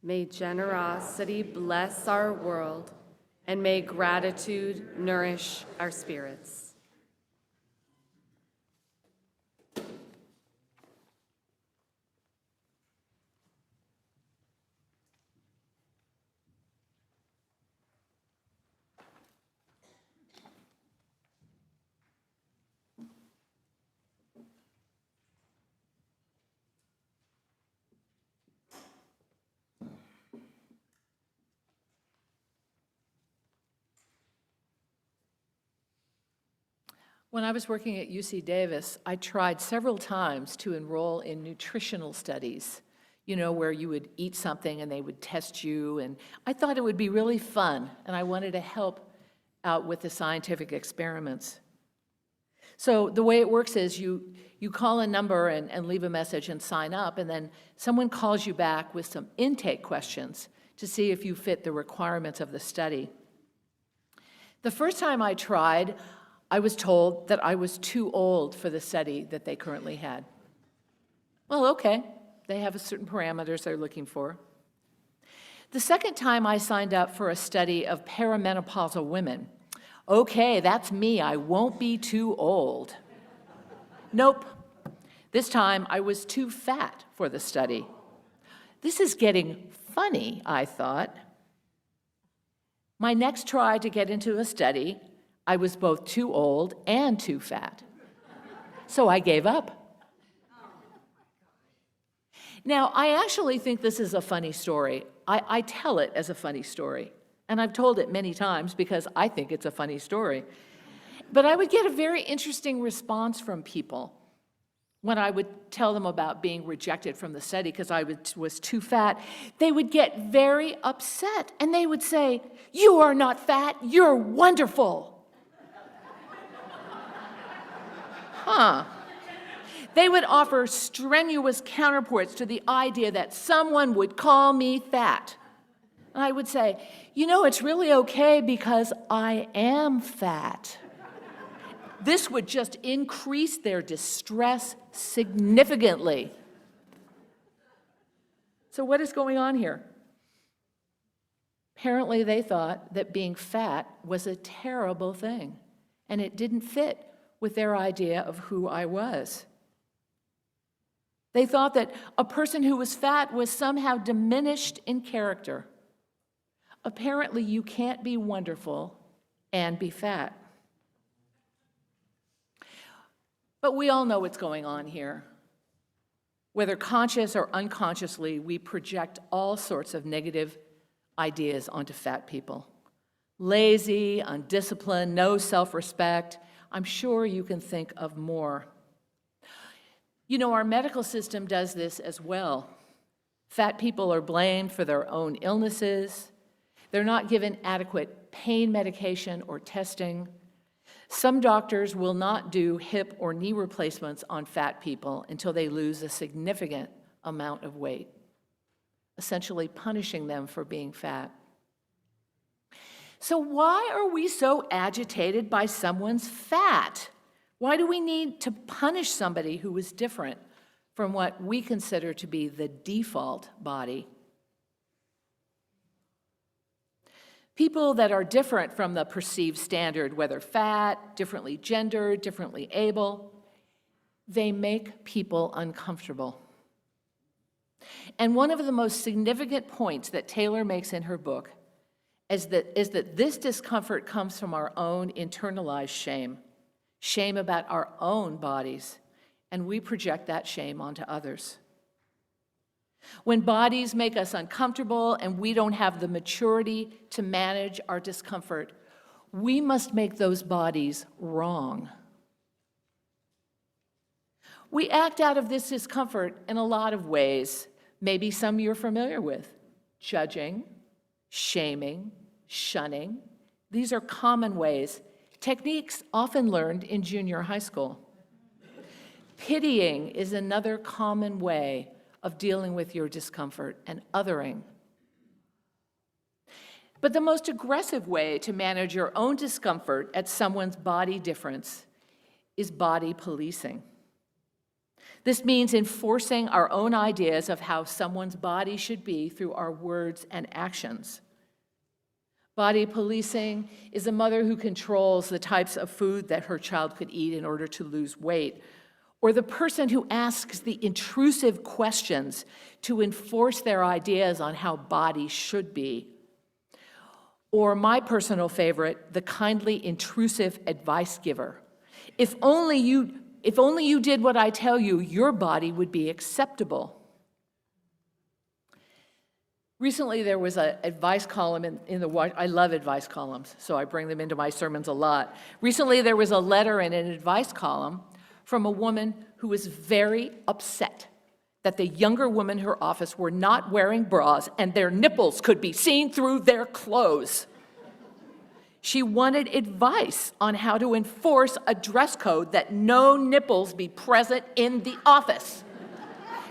May generosity bless our world, and may gratitude nourish our spirits. When I was working at UC Davis, I tried several times to enroll in nutritional studies. where you would eat something and they would test you. And I thought it would be really fun, and I wanted to help out with the scientific experiments. So the way it works is you call a number and leave a message and sign up, and then someone calls you back with some intake questions to see if you fit the requirements of the study. The first time I tried, I was told that I was too old for the study that they currently had. Well, okay, they have certain parameters they're looking for. The second time I signed up for a study of perimenopausal women. Okay, that's me, I won't be too old. Nope, this time I was too fat for the study. This is getting funny, I thought. My next try to get into a study, I was both too old and too fat. So I gave up. Now, I actually think this is a funny story. I tell it as a funny story, and I've told it many times because I think it's a funny story. But I would get a very interesting response from people when I would tell them about being rejected from the study because I was too fat. They would get very upset, and they would say, "You are not fat, you're wonderful." Huh. They would offer strenuous counterpoints to the idea that someone would call me fat. And I would say, it's really okay because I am fat. This would just increase their distress significantly. So what is going on here? Apparently they thought that being fat was a terrible thing, and it didn't fit with their idea of who I was. They thought that a person who was fat was somehow diminished in character. Apparently, you can't be wonderful and be fat. But we all know what's going on here. Whether conscious or unconsciously, we project all sorts of negative ideas onto fat people. Lazy, undisciplined, no self-respect. I'm sure you can think of more. Our medical system does this as well. Fat people are blamed for their own illnesses. They're not given adequate pain medication or testing. Some doctors will not do hip or knee replacements on fat people until they lose a significant amount of weight, essentially punishing them for being fat. So why are we so agitated by someone's fat? Why do we need to punish somebody who is different from what we consider to be the default body? People that are different from the perceived standard, whether fat, differently gendered, differently able, they make people uncomfortable. And one of the most significant points that Taylor makes in her book is that this discomfort comes from our own internalized shame about our own bodies, and we project that shame onto others. When bodies make us uncomfortable and we don't have the maturity to manage our discomfort, we must make those bodies wrong. We act out of this discomfort in a lot of ways, maybe some you're familiar with: judging, shaming, shunning. These are common ways, techniques often learned in junior high school. Pitying is another common way of dealing with your discomfort, and othering. But the most aggressive way to manage your own discomfort at someone's body difference is body policing. This means enforcing our own ideas of how someone's body should be through our words and actions. Body policing is a mother who controls the types of food that her child could eat in order to lose weight, or the person who asks the intrusive questions to enforce their ideas on how bodies should be. Or my personal favorite, the kindly intrusive advice giver. If only you did what I tell you, your body would be acceptable. Recently, there was an advice column in the I love advice columns, so I bring them into my sermons a lot. Recently, there was a letter in an advice column from a woman who was very upset that the younger women in her office were not wearing bras and their nipples could be seen through their clothes. She wanted advice on how to enforce a dress code that no nipples be present in the office.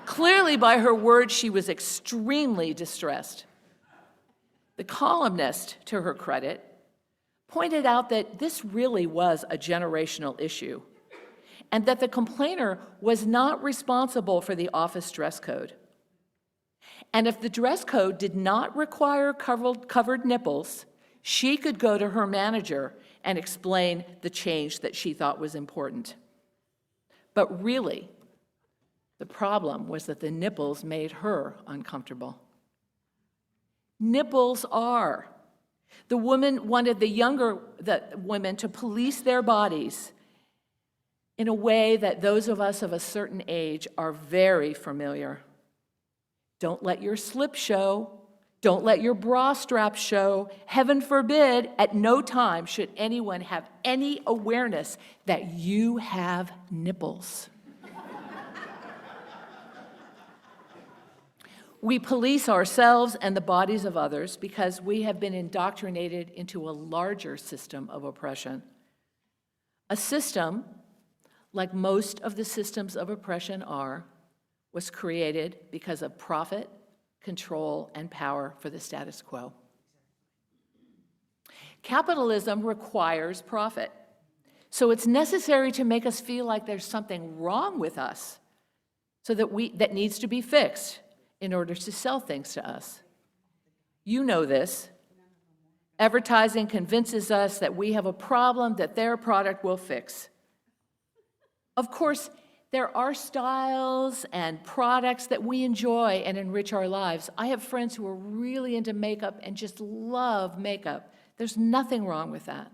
Clearly, by her words, she was extremely distressed. The columnist, to her credit, pointed out that this really was a generational issue, and that the complainer was not responsible for the office dress code. And if the dress code did not require covered nipples, she could go to her manager and explain the change that she thought was important. But really, the problem was that the nipples made her uncomfortable. Nipples are. The woman wanted the women to police their bodies in a way that those of us of a certain age are very familiar. Don't let your slip show. Don't let your bra strap show. Heaven forbid, at no time should anyone have any awareness that you have nipples. We police ourselves and the bodies of others because we have been indoctrinated into a larger system of oppression. A system, like most of the systems of oppression are, was created because of profit, control, and power for the status quo. Capitalism requires profit, so it's necessary to make us feel like there's something wrong with us, so that needs to be fixed in order to sell things to us. You know this. Advertising convinces us that we have a problem that their product will fix. Of course, there are styles and products that we enjoy and enrich our lives. I have friends who are really into makeup and just love makeup. There's nothing wrong with that.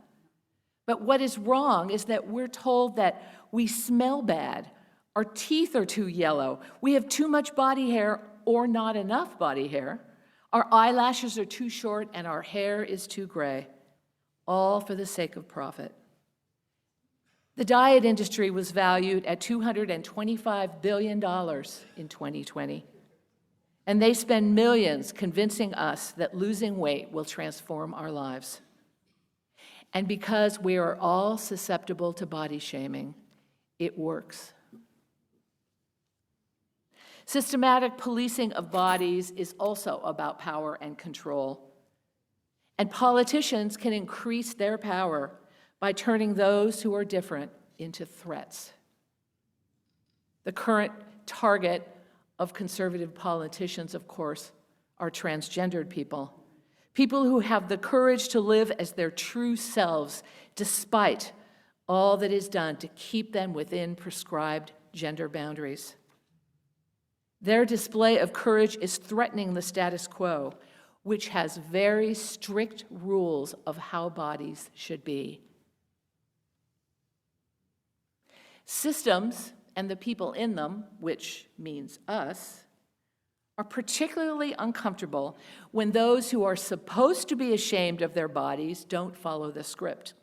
But what is wrong is that we're told that we smell bad, our teeth are too yellow, we have too much body hair or not enough body hair, our eyelashes are too short, and our hair is too gray, all for the sake of profit. The diet industry was valued at $225 billion in 2020, and they spend millions convincing us that losing weight will transform our lives. And because we are all susceptible to body shaming, it works. Systematic policing of bodies is also about power and control. And politicians can increase their power by turning those who are different into threats. The current target of conservative politicians, of course, are transgendered people. People who have the courage to live as their true selves, despite all that is done to keep them within prescribed gender boundaries. Their display of courage is threatening the status quo, which has very strict rules of how bodies should be. Systems and the people in them, which means us, are particularly uncomfortable when those who are supposed to be ashamed of their bodies don't follow the script.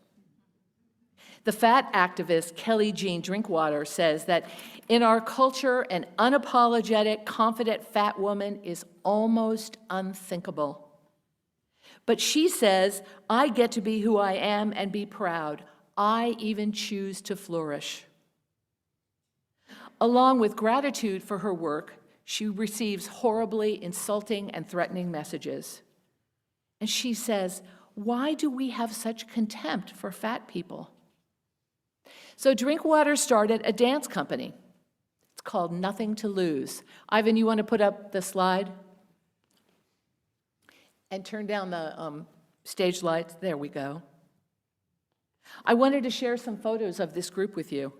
The fat activist Kelly Jean Drinkwater says that in our culture, an unapologetic, confident fat woman is almost unthinkable. But she says, I get to be who I am and be proud. I even choose to flourish. Along with gratitude for her work, she receives horribly insulting and threatening messages. And she says, why do we have such contempt for fat people? So Drinkwater started a dance company. It's called Nothing to Lose. Ivan, you want to put up the slide? And turn down the stage lights. There we go. I wanted to share some photos of this group with you.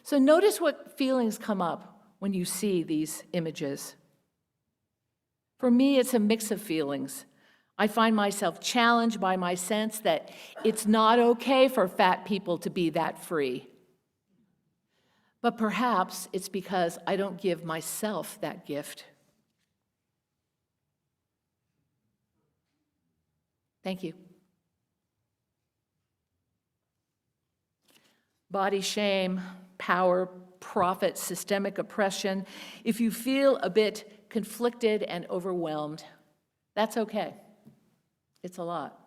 So notice what feelings come up when you see these images. For me, it's a mix of feelings. I find myself challenged by my sense that it's not okay for fat people to be that free. But perhaps it's because I don't give myself that gift. Thank you. Body shame, power, profit systemic oppression, if you feel a bit conflicted and overwhelmed, that's okay. It's a lot.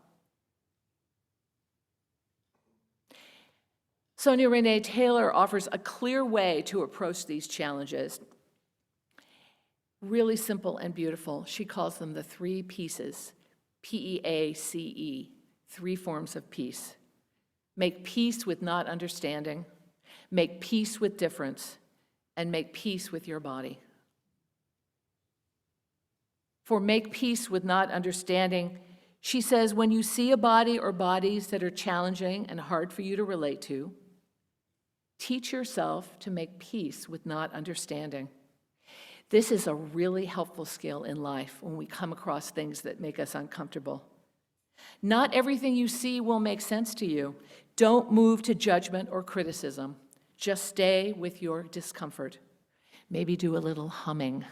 Sonya Renee Taylor offers a clear way to approach these challenges. Really simple and beautiful. She calls them the 3 pieces, P-E-A-C-E, 3 forms of peace. Make peace with not understanding, make peace with difference, and make peace with your body. For make peace with not understanding, she says, when you see a body or bodies that are challenging and hard for you to relate to, teach yourself to make peace with not understanding. This is a really helpful skill in life when we come across things that make us uncomfortable. Not everything you see will make sense to you. Don't move to judgment or criticism. Just stay with your discomfort. Maybe do a little humming.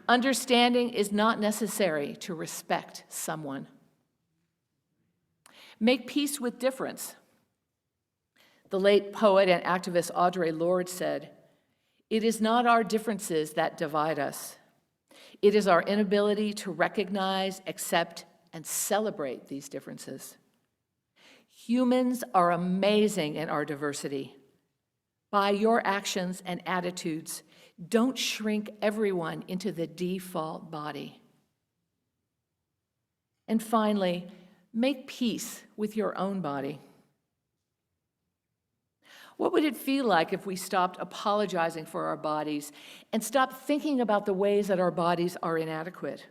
Understanding is not necessary to respect someone. Make peace with difference. The late poet and activist Audre Lorde said, "It is not our differences that divide us. It is our inability to recognize, accept, and celebrate these differences." Humans are amazing in our diversity. By your actions and attitudes, don't shrink everyone into the default body. And finally, make peace with your own body. What would it feel like if we stopped apologizing for our bodies and stopped thinking about the ways that our bodies are inadequate?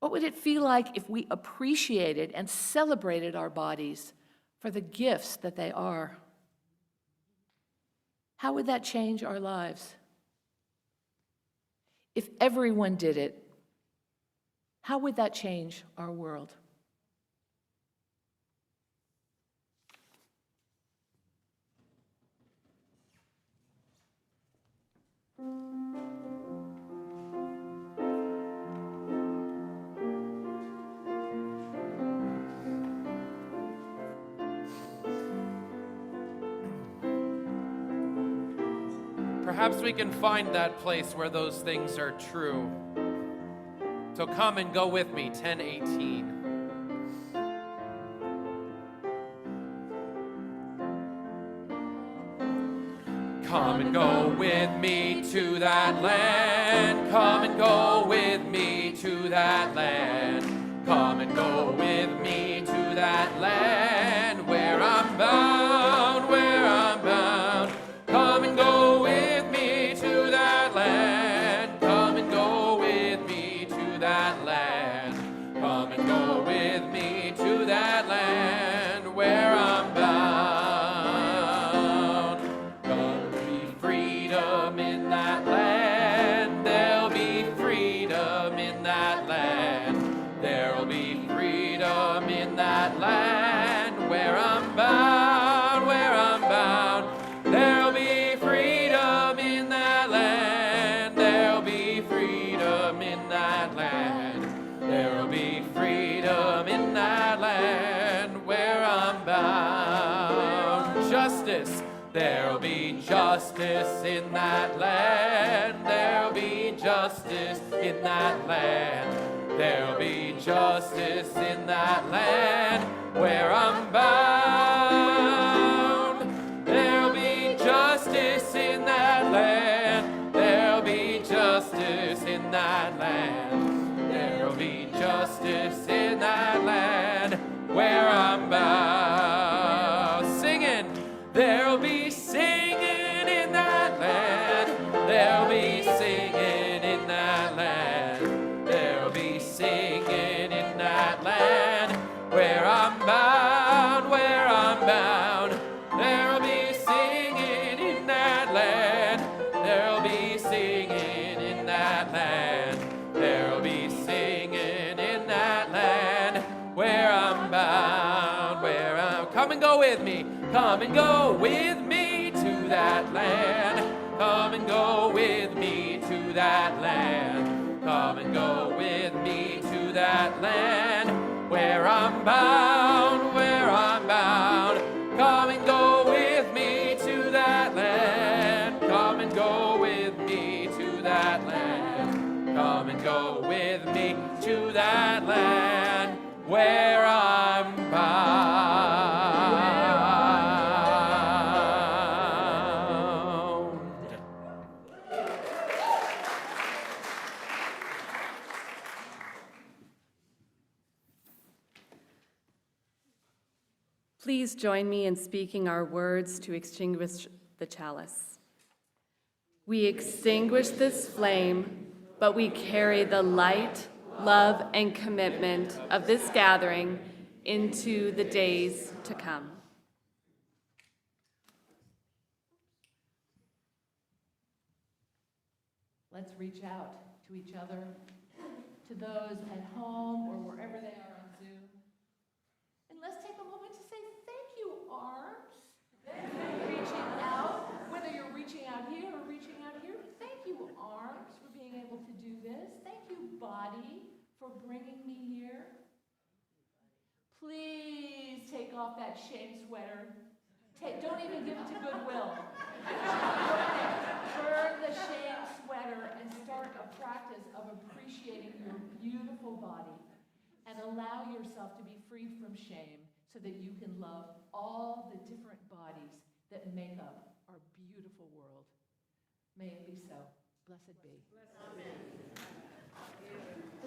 What would it feel like if we appreciated and celebrated our bodies for the gifts that they are? How would that change our lives? If everyone did it, how would that change our world? Perhaps we can find that place where those things are true. So come and go with me, 10:18. Come and go with me to that land. Come and go with me to that land. Come and go with me to that land where I'm bound, where I'm bound. Come and go with me to that land. Come and go with me to that land. Come and go with me to that land where I'm bound. There'll be freedom in that land. There'll be freedom in that land. There'll be freedom in that land where I'm bound, where I'm bound. There'll be freedom in that land. There'll be freedom in that land. There'll be freedom in that land where I'm bound. Justice. There'll be justice in that land. There'll be justice in that land. There'll be justice in that land where I'm bound. There'll be justice in that land. There'll be justice in that land. There'll be justice in that land where I'm bound. Singing. There'll be singing in that land. There'll be singing in that land. There'll be singing in that land where I'm bound, where I'm bound. There'll be singing in that land. There'll be singing in that land. There'll be singing in that land where I'm bound, where I'm. Come and go with me. Come and go with me to that land. Come and go with me to that land. Come and go with me to that land where I'm bound, where I'm bound. Come and go with me to Come and go with me to that land where I'm bound. Please join me in speaking our words to extinguish the chalice. We extinguish this flame, but we carry the light, love, and commitment of this gathering into the days to come. Let's reach out to each other, to those at home or wherever they are on Zoom. And let's take a moment to say thank you, arms. Reaching out, whether you're reaching out here or reaching out here, thank you, arms, for being able to do this. Thank you, body, for bringing me here. Please take off that shame sweater. Don't even give it to Goodwill. Burn the shame sweater and start a practice of appreciating your beautiful body and allow yourself to be free from shame so that you can love all the different bodies that make up our beautiful world. May it be so. Blessed be. Amen.